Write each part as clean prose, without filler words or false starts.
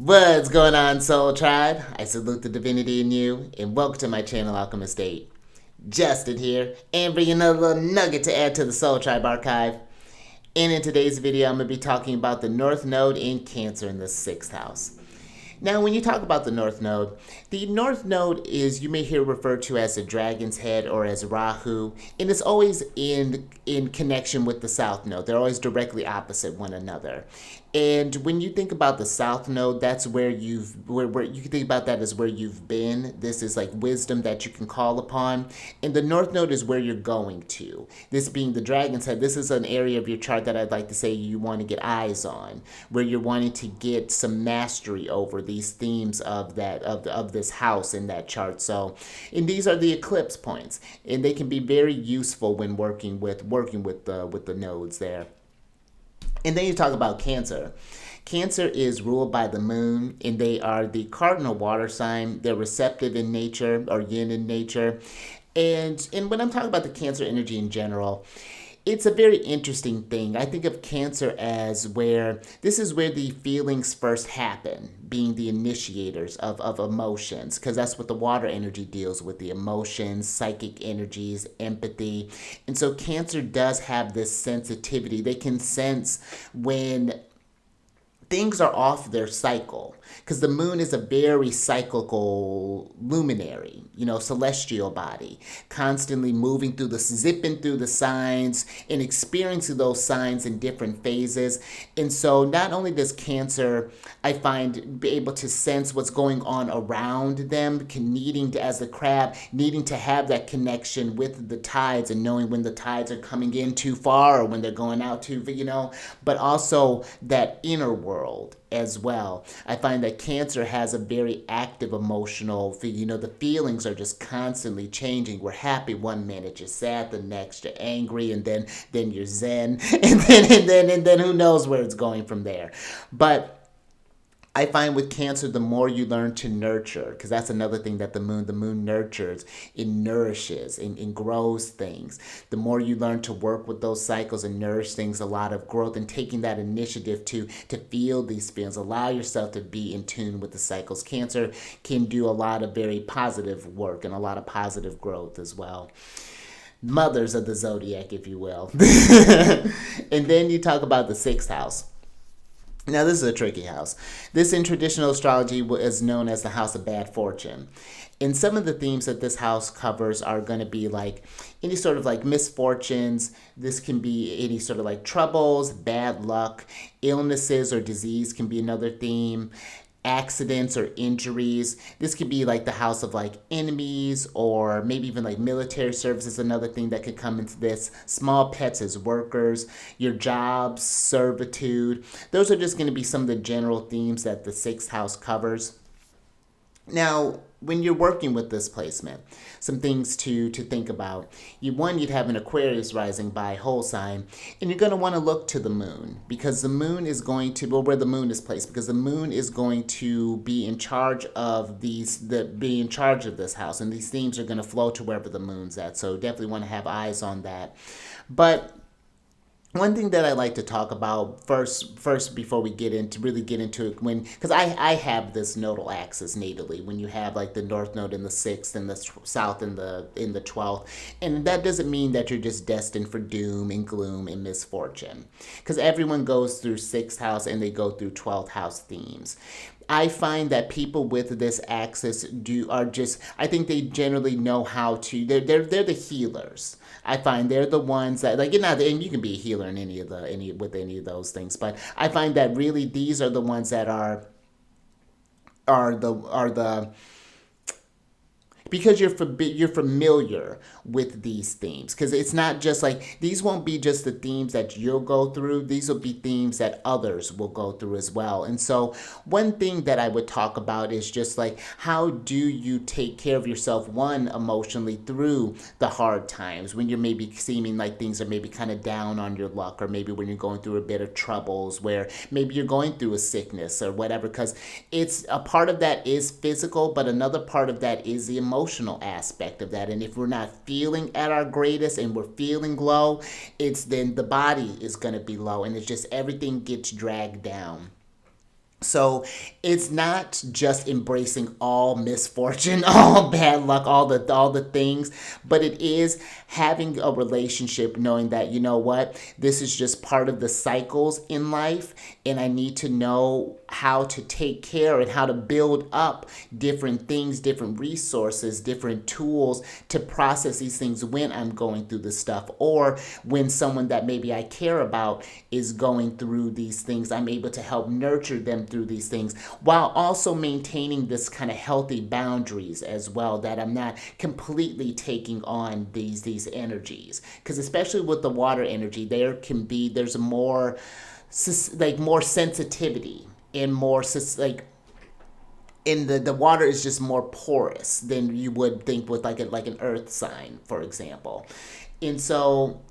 What's going on, Soul Tribe? I salute the divinity in you, and welcome to my channel, Alchemist 8. Justin here, and bringing another little nugget to add to the Soul Tribe archive. And in today's video, I'm going to be talking about the North Node in Cancer in the 6th house. Now, when you talk about the North Node is, you may hear referred to as the dragon's head or as Rahu, and it's always in connection with the South Node. They're always directly opposite one another. And when you think about the South Node, that's where where you can think about that as where you've been. This is like wisdom that you can call upon. And the North Node is where you're going to. This being the dragon's head, this is an area of your chart that I'd like to say you want to get eyes on, where you're wanting to get some mastery over these themes of this house in that chart. So, and these are the eclipse points, and they can be very useful when working with the nodes there. And then you talk about Cancer. Cancer is ruled by the moon, and they are the cardinal water sign. They're receptive in nature, or yin in nature. And when I'm talking about the Cancer energy in general, it's a very interesting thing. I think of Cancer as this is where the feelings first happen, being the initiators of emotions, because that's what the water energy deals with, the emotions, psychic energies, empathy. And so Cancer does have this sensitivity. They can sense when things are off their cycle, because the moon is a very cyclical luminary, celestial body, constantly moving through zipping through the signs and experiencing those signs in different phases. And so not only does Cancer, I find, be able to sense what's going on around them, as the crab, needing to have that connection with the tides and knowing when the tides are coming in too far or when they're going out too, but also that inner world as well. I find that Cancer has a very active emotional, the feelings are just constantly changing. We're happy one minute, you're sad the next, you're angry, and then you're zen, and then who knows where it's going from there. But I find with Cancer, the more you learn to nurture, because that's another thing that the moon nurtures, it nourishes and grows things. The more you learn to work with those cycles and nourish things, a lot of growth, and taking that initiative to feel these feelings, allow yourself to be in tune with the cycles. Cancer can do a lot of very positive work and a lot of positive growth as well. Mothers of the Zodiac, if you will. And then you talk about the 6th house. Now, this is a tricky house. This in traditional astrology is known as the house of bad fortune. And some of the themes that this house covers are going to be like any sort of like misfortunes. This can be any sort of like troubles, bad luck, illnesses or disease can be another theme. Accidents or injuries. This could be like the house of like enemies, or maybe even like military service is another thing that could come into this. Small pets as workers, your jobs, servitude. Those are just going to be some of the general themes that the 6th house covers. Now, when you're working with this placement, some things to think about. You'd have an Aquarius rising by whole sign, and you're going to want to look to the moon, because the moon is going to, where the moon is placed, because the moon is going to be in charge of be in charge of this house, and these themes are going to flow to wherever the moon's at. So definitely want to have eyes on that. But one thing that I like to talk about first before we get into it, because I have this nodal axis natally, when you have like the North Node in the 6th and the South in the 12th, and that doesn't mean that you're just destined for doom and gloom and misfortune, because everyone goes through 6th house and they go through 12th house themes. I find that people with this axis I think they generally know how to, they're the healers. I find they're the ones that, like, and you can be a healer in with any of those things, but I find that really these are the ones that are the because you're familiar with these themes, because it's not just like, these won't be just the themes that you'll go through, these will be themes that others will go through as well. And so one thing that I would talk about is just like, how do you take care of yourself, one, emotionally, through the hard times, when you're maybe seeming like things are maybe kind of down on your luck, or maybe when you're going through a bit of troubles, where maybe you're going through a sickness or whatever, because it's a part of that is physical, but another part of that is the emotional aspect of that. And if we're not feeling at our greatest and we're feeling low, then the body is going to be low, and it's just everything gets dragged down. So it's not just embracing all misfortune, all bad luck, all the things, but it is having a relationship, knowing that you know what, this is just part of the cycles in life, and I need to know how to take care and how to build up different things, different resources, different tools to process these things when I'm going through this stuff, or when someone that maybe I care about is going through these things. I'm able to help nurture them through these things while also maintaining this kind of healthy boundaries as well, that I'm not completely taking on these energies, because especially with the water energy, there's more more sensitivity and more like in the water is just more porous than you would think with like an earth sign, for example. And so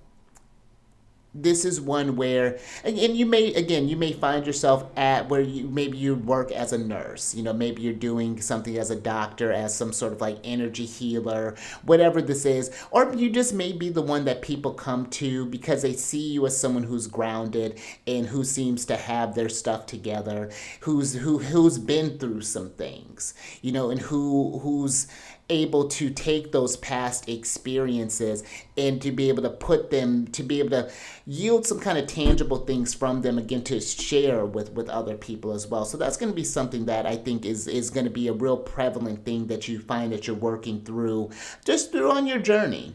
this is one where, and you may find yourself at where you work as a nurse, maybe you're doing something as a doctor, as some sort of like energy healer, whatever this is, or you just may be the one that people come to because they see you as someone who's grounded and who seems to have their stuff together, who's been through some things, and who's able to take those past experiences and to be able to to be able to yield some kind of tangible things from them again to share with other people as well. So that's going to be something that I think is going to be a real prevalent thing that you find that you're working through just through on your journey.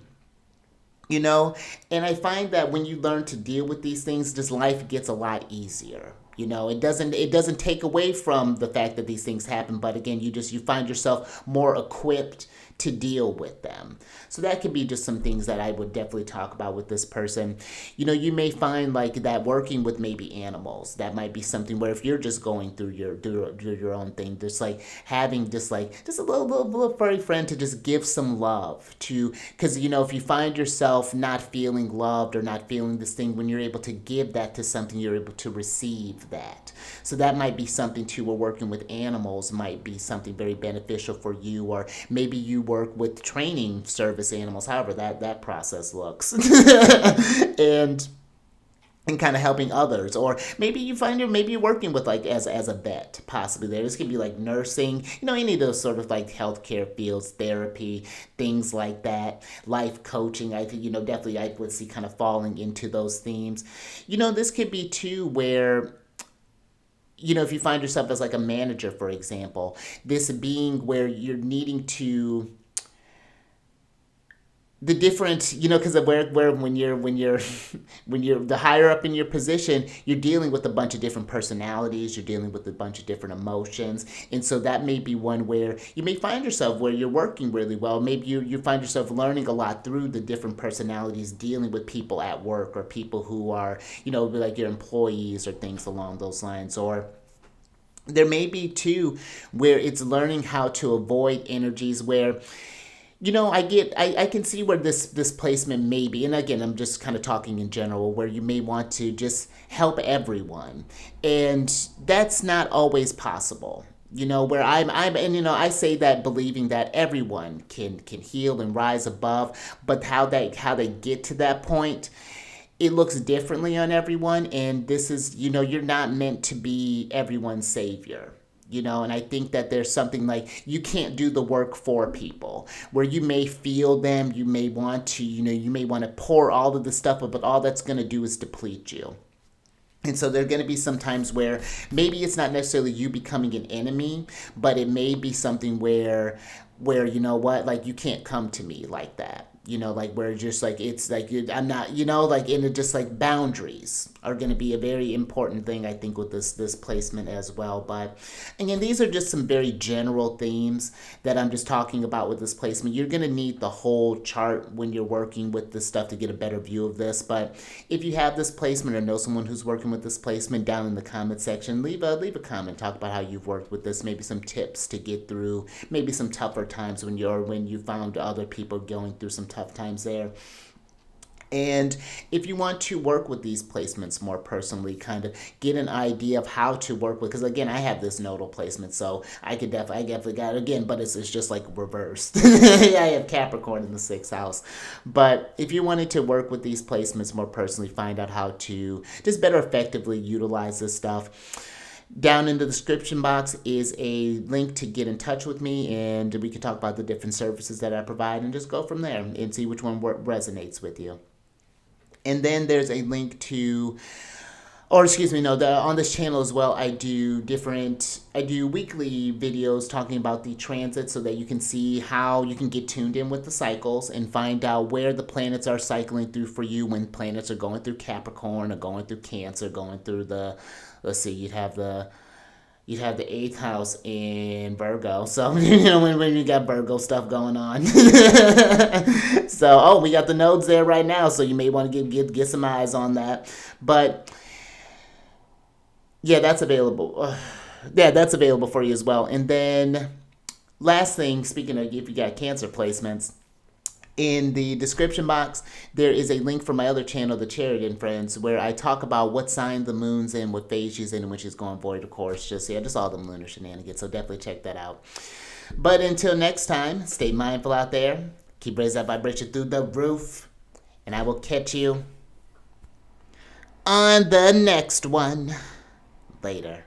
And I find that when you learn to deal with these things, just life gets a lot easier. It doesn't take away from the fact that these things happen, but again, you find yourself more equipped to deal with them. So that could be just some things that I would definitely talk about with this person. You may find like that working with maybe animals. That might be something where if you're just going through your own thing, just like having just a little furry friend to just give some love to, because if you find yourself not feeling loved or not feeling this thing, when you're able to give that to something, you're able to receive that. So that might be something too, where working with animals might be something very beneficial for you, or maybe you work with training service animals, however that process looks. and and kind of helping others, or maybe maybe you're working with like as a vet, possibly. This could be like nursing, any of those sort of like healthcare fields, therapy, things like that, life coaching. I think definitely I would see kind of falling into those themes. This could be too where if you find yourself as like a manager, for example, this being where you're needing to the different, because where when you're the higher up in your position, you're dealing with a bunch of different personalities, you're dealing with a bunch of different emotions. And so that may be one where you may find yourself where you're working really well. Maybe you find yourself learning a lot through the different personalities, dealing with people at work, or people who are, like your employees or things along those lines. Or there may be too where it's learning how to avoid energies where I can see where this placement may be, and again, I'm just kind of talking in general, where you may want to just help everyone, and that's not always possible. Where I'm, and I say that believing that everyone can heal and rise above, but how they get to that point, it looks differently on everyone, and this is, you're not meant to be everyone's savior. And I think that there's something like you can't do the work for people, where you may feel them, you may want to, you may want to pour all of the stuff, but all that's going to do is deplete you. And so there are going to be some times where maybe it's not necessarily you becoming an enemy, but it may be something where like you can't come to me like that. Like where just like it's like I'm not, like in just like boundaries are going to be a very important thing, I think, with this placement as well. But again, these are just some very general themes that I'm just talking about with this placement. You're going to need the whole chart when you're working with this stuff to get a better view of this. But if you have this placement or know someone who's working with this placement, down in the comment section, leave a comment, talk about how you've worked with this, maybe some tips to get through maybe some tougher times when you found other people going through some tough times there. And if you want to work with these placements more personally, kind of get an idea of how to work with, because again, I have this nodal placement, so I definitely got it again, but it's just like reversed. I have Capricorn in the 6th house. But if you wanted to work with these placements more personally, find out how to just better effectively utilize this stuff, Down in the description box is a link to get in touch with me, and we can talk about the different services that I provide and just go from there and see which one resonates with you. And then there's a link to, or excuse me, no, on this channel as well, I do weekly videos talking about the transit so that you can see how you can get tuned in with the cycles and find out where the planets are cycling through for you when planets are going through Capricorn or going through Cancer, going through the, let's see, you'd have the 8th house in Virgo. So, when you got Virgo stuff going on. So, we got the nodes there right now. So you may want to get some eyes on that. But yeah, that's available. Yeah, that's available for you as well. And then last thing, speaking of if you got Cancer placements, in the description box, there is a link for my other channel, The Charity and Friends, where I talk about what sign the moon's in, what phase she's in, and when she's going void, of course. Just all them lunar shenanigans, so definitely check that out. But until next time, stay mindful out there. Keep raising that vibration through the roof. And I will catch you on the next one. Later.